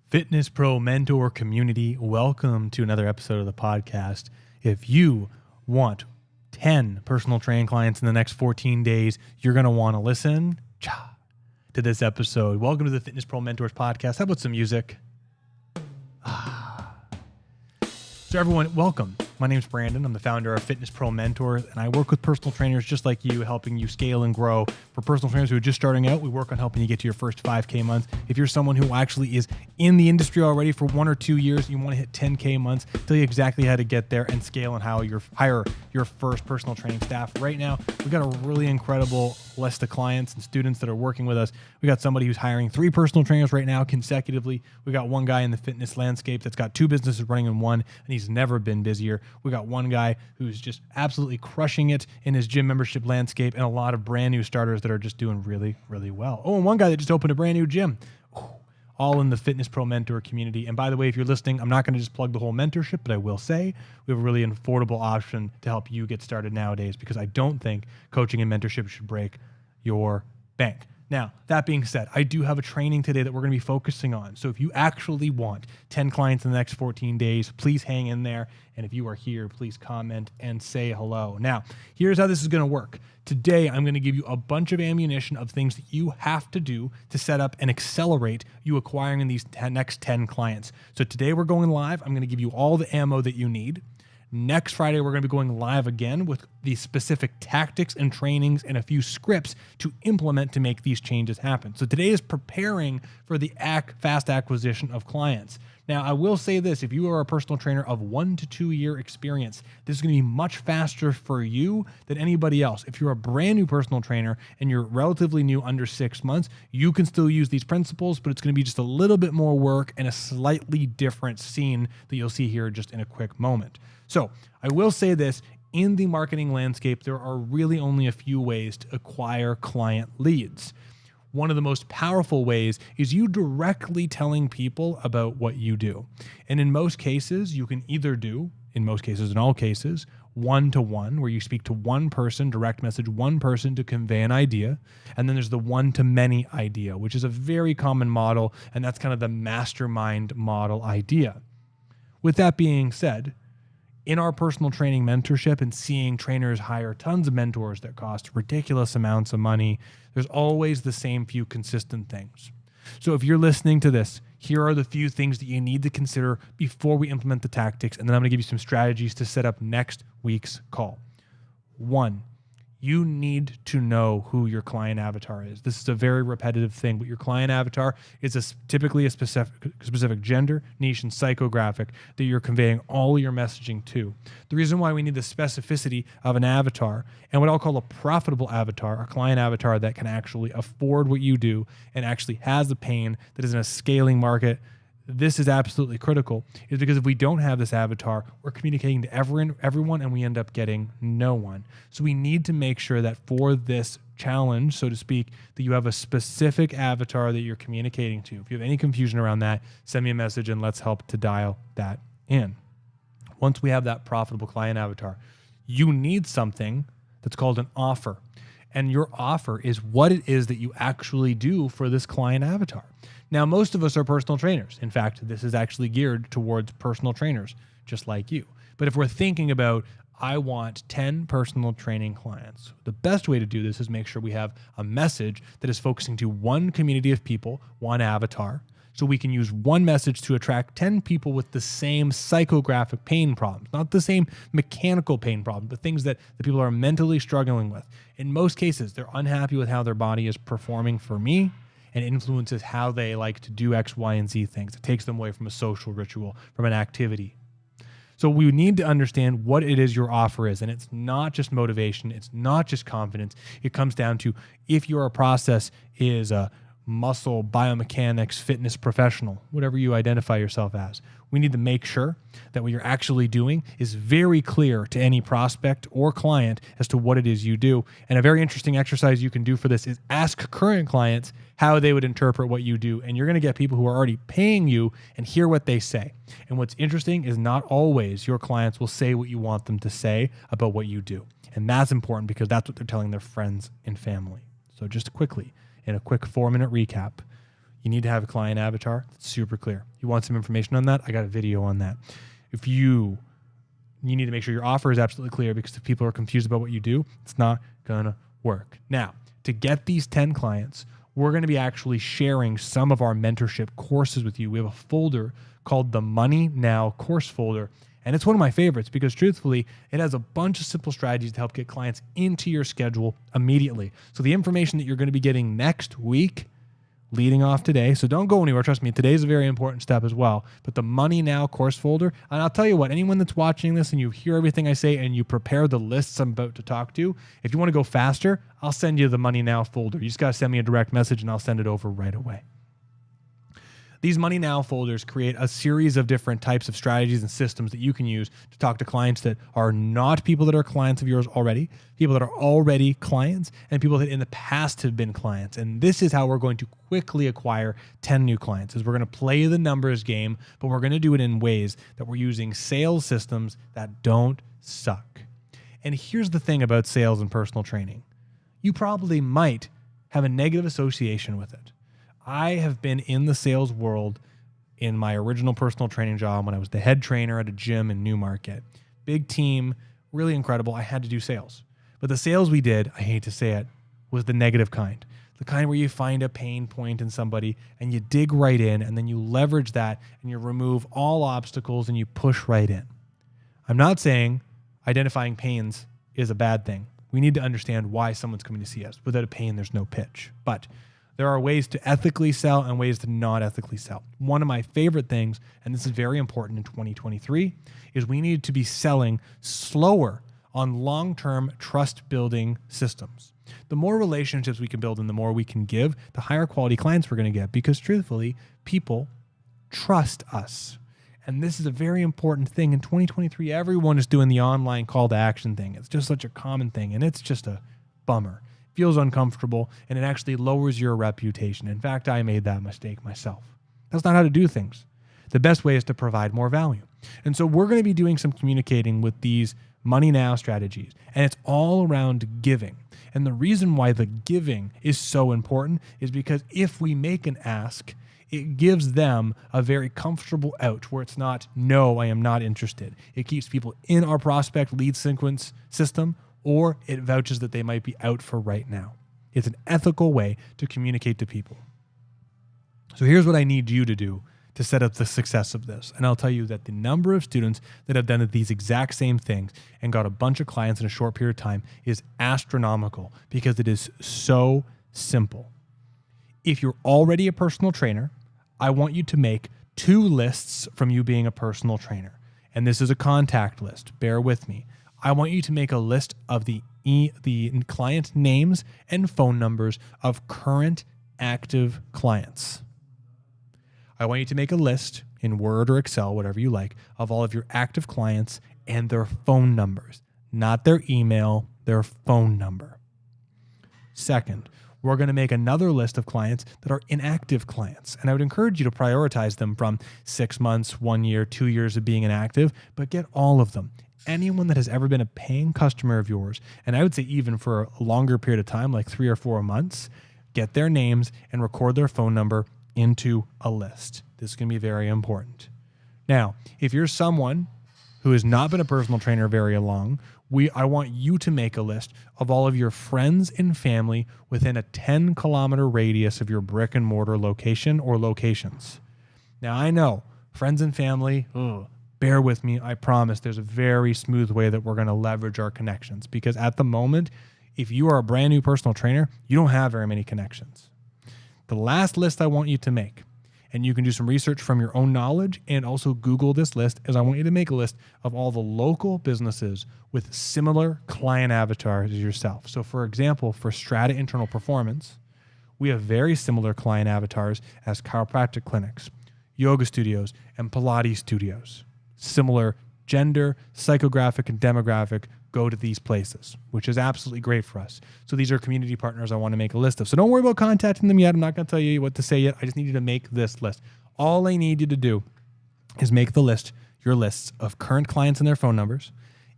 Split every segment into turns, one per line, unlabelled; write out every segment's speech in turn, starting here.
Fitness Pro Mentor community, welcome to another episode of the podcast. If you want 10 personal training clients in the next 14 days, you're going to want to listen to this episode. Welcome to the Fitness Pro Mentors podcast. How about some music? So everyone, welcome. My name's Brandon. I'm the founder of Fitness Pro Mentors, and I work with personal trainers just like you, helping you scale and grow. For personal trainers who are just starting out, we work on helping you get to your first 5K months. If you're someone who actually is in the industry already for 1 or 2 years, you want to hit 10K months, tell you exactly how to get there and scale and how you hire your first personal training staff. Right now, we've got a really incredible list of clients and students that are working with us. We got somebody who's hiring 3 personal trainers right now consecutively. We got one guy in the fitness landscape that's got 2 businesses running in one, and he's never been busier. We got one guy who's just absolutely crushing it in his gym membership landscape, and a lot of brand new starters that are just doing really, really well. Oh, and one guy that just opened a brand new gym. All in the Fitness Pro Mentor community. And by the way, if you're listening, I'm not going to just plug the whole mentorship, but I will say we have a really affordable option to help you get started nowadays, because I don't think coaching and mentorship should break your bank. Now, that being said, I do have a training today that we're going to be focusing on. So if you actually want 10 clients in the next 14 days, please hang in there. And if you are here, please comment and say hello. Now, here's how this is going to work. Today, I'm going to give you a bunch of ammunition of things that you have to do to set up and accelerate you acquiring these next 10 clients. So today we're going live. I'm going to give you all the ammo that you need. Next Friday, we're going to be going live again with the specific tactics and trainings and a few scripts to implement to make these changes happen. So today is preparing for the fast acquisition of clients. Now, I will say this, if you are a personal trainer of 1 to 2 year experience, this is going to be much faster for you than anybody else. If you're a brand new personal trainer and you're relatively new, under 6 months, you can still use these principles, but it's going to be just a little bit more work and a slightly different scene that you'll see here just in a quick moment. So I will say this, in the marketing landscape, there are really only a few ways to acquire client leads. One of the most powerful ways is you directly telling people about what you do. And in most cases, you can either do, in most cases, in all cases, one-to-one, where you speak to one person, direct message one person to convey an idea. And then there's the one-to-many idea, which is a very common model, and that's kind of the mastermind model idea. With that being said, in our personal training mentorship and seeing trainers hire tons of mentors that cost ridiculous amounts of money, there's always the same few consistent things. So if you're listening to this, here are the few things that you need to consider before we implement the tactics, and then I'm going to give you some strategies to set up next week's call. 1, you need to know who your client avatar is. This is a very repetitive thing, but your client avatar is typically a specific gender, niche, and psychographic that you're conveying all your messaging to. The reason why we need the specificity of an avatar, and what I'll call a profitable avatar, a client avatar that can actually afford what you do and actually has the pain that is in a scaling market, this is absolutely critical, is because if we don't have this avatar, we're communicating to everyone and we end up getting no one. So we need to make sure that for this challenge, so to speak, that you have a specific avatar that you're communicating to. If you have any confusion around that, send me a message and let's help to dial that in. Once we have that profitable client avatar, you need something that's called an offer. And your offer is what it is that you actually do for this client avatar. Now, most of us are personal trainers. In fact, this is actually geared towards personal trainers, just like you. But if we're thinking about, I want 10 personal training clients, the best way to do this is make sure we have a message that is focusing to one community of people, one avatar, so we can use one message to attract 10 people with the same psychographic pain problems, not the same mechanical pain problem, but things that the people are mentally struggling with. In most cases, they're unhappy with how their body is performing for me, and influences how they like to do X, Y, and Z things. It takes them away from a social ritual, from an activity. So we need to understand what it is your offer is. And it's not just motivation. It's not just confidence. It comes down to, if your process is a muscle, biomechanics, fitness professional, whatever you identify yourself as, we need to make sure that what you're actually doing is very clear to any prospect or client as to what it is you do. And a very interesting exercise you can do for this is ask current clients how they would interpret what you do. And you're going to get people who are already paying you and hear what they say. And what's interesting is not always your clients will say what you want them to say about what you do. And that's important because that's what they're telling their friends and family. So just quickly, in a quick 4-minute recap, You need to have a client avatar that's super clear. You want some information on that? I got a video on that. If you need to make sure your offer is absolutely clear, because if people are confused about what you do, it's not gonna work. Now, to get these 10 clients, we're going to be actually sharing some of our mentorship courses with you. We have a folder called the Money Now course folder, and it's one of my favorites because truthfully, it has a bunch of simple strategies to help get clients into your schedule immediately. So the information that you're going to be getting next week, leading off today, so don't go anywhere. Trust me, today's a very important step as well. But the Money Now course folder, and I'll tell you what, anyone that's watching this and you hear everything I say and you prepare the lists I'm about to talk to, if you want to go faster, I'll send you the Money Now folder. You just got to send me a direct message and I'll send it over right away. These Money Now folders create a series of different types of strategies and systems that you can use to talk to clients that are not people that are clients of yours already, people that are already clients, and people that in the past have been clients. And this is how we're going to quickly acquire 10 new clients, is we're going to play the numbers game, but we're going to do it in ways that we're using sales systems that don't suck. And here's the thing about sales and personal training. You probably might have a negative association with it. I have been in the sales world in my original personal training job when I was the head trainer at a gym in Newmarket. Big team, really incredible. I had to do sales. But the sales we did, I hate to say it, was the negative kind. The kind where you find a pain point in somebody and you dig right in and then you leverage that and you remove all obstacles and you push right in. I'm not saying identifying pains is a bad thing. We need to understand why someone's coming to see us. Without a pain, there's no pitch. But there are ways to ethically sell and ways to not ethically sell. One of my favorite things, and this is very important in 2023, is we need to be selling slower on long-term trust-building systems. The more relationships we can build and the more we can give, the higher quality clients we're going to get, because truthfully, people trust us. And this is a very important thing. In 2023, everyone is doing the online call to action thing. It's just such a common thing, and it's just a bummer. Feels uncomfortable, and it actually lowers your reputation. In fact, I made that mistake myself. That's not how to do things. The best way is to provide more value. And so we're going to be doing some communicating with these Money Now strategies, and it's all around giving. And the reason why the giving is so important is because if we make an ask, it gives them a very comfortable out where it's not, no, I am not interested. It keeps people in our prospect lead sequence system, or it vouches that they might be out for right now. It's an ethical way to communicate to people. So here's what I need you to do to set up the success of this. And I'll tell you that the number of students that have done these exact same things and got a bunch of clients in a short period of time is astronomical, because it is so simple. If you're already a personal trainer, I want you to make 2 lists from you being a personal trainer. And this is a contact list. Bear with me. I want you to make a list of the client names and phone numbers of current active clients. I want you to make a list in Word or Excel, whatever you like, of all of your active clients and their phone numbers, not their email, their phone number. Second, we're going to make another list of clients that are inactive clients. And I would encourage you to prioritize them from 6 months, 1 year, 2 years of being inactive, but get all of them. Anyone that has ever been a paying customer of yours, and I would say even for a longer period of time, like 3 or 4 months, get their names and record their phone number into a list. This is going to be very important. Now, if you're someone who has not been a personal trainer very long, I want you to make a list of all of your friends and family within a 10-kilometer radius of your brick and mortar location or locations. Now, I know friends and family, bear with me. I promise there's a very smooth way that we're going to leverage our connections, because at the moment, if you are a brand new personal trainer, you don't have very many connections. The last list I want you to make, and you can do some research from your own knowledge and also Google this list, is I want you to make a list of all the local businesses with similar client avatars as yourself. So for example, for Strata Internal Performance, we have very similar client avatars as chiropractic clinics, yoga studios, and Pilates studios. Similar gender, psychographic, and demographic go to these places, which is absolutely great for us. So these are community partners I want to make a list of. So don't worry about contacting them yet. I'm not going to tell you what to say yet. I just need you to make this list. All I need you to do is make the list, your lists of current clients and their phone numbers,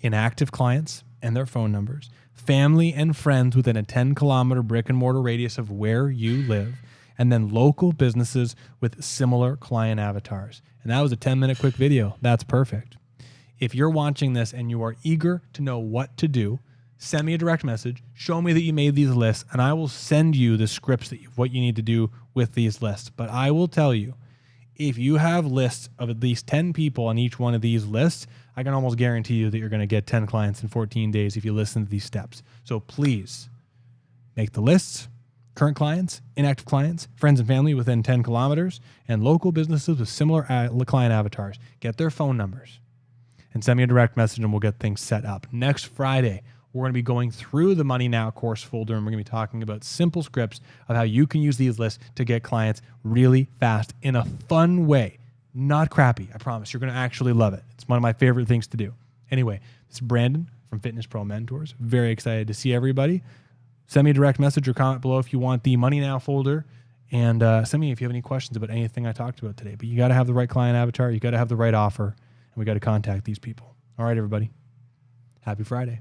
inactive clients and their phone numbers, family and friends within a 10-kilometer brick and mortar radius of where you live, and then local businesses with similar client avatars. And that was a 10-minute quick video. That's perfect. If you're watching this and you are eager to know what to do, send me a direct message, show me that you made these lists, and I will send you the scripts that what you need to do with these lists. But I will tell you, if you have lists of at least 10 people on each one of these lists, I can almost guarantee you that you're going to get 10 clients in 14 days if you listen to these steps. So please make the lists, current clients, inactive clients, friends and family within 10 kilometers, and local businesses with similar client avatars. Get their phone numbers and send me a direct message and we'll get things set up. Next Friday, we're going to be going through the Money Now course folder, and we're going to be talking about simple scripts of how you can use these lists to get clients really fast in a fun way. Not crappy, I promise. You're going to actually love it. It's one of my favorite things to do. Anyway, this is Brandon from Fitness Pro Mentors. Very excited to see everybody. Send me a direct message or comment below if you want the Money Now folder, and send me if you have any questions about anything I talked about today. But you got to have the right client avatar. You got to have the right offer, and we got to contact these people. All right, everybody. Happy Friday.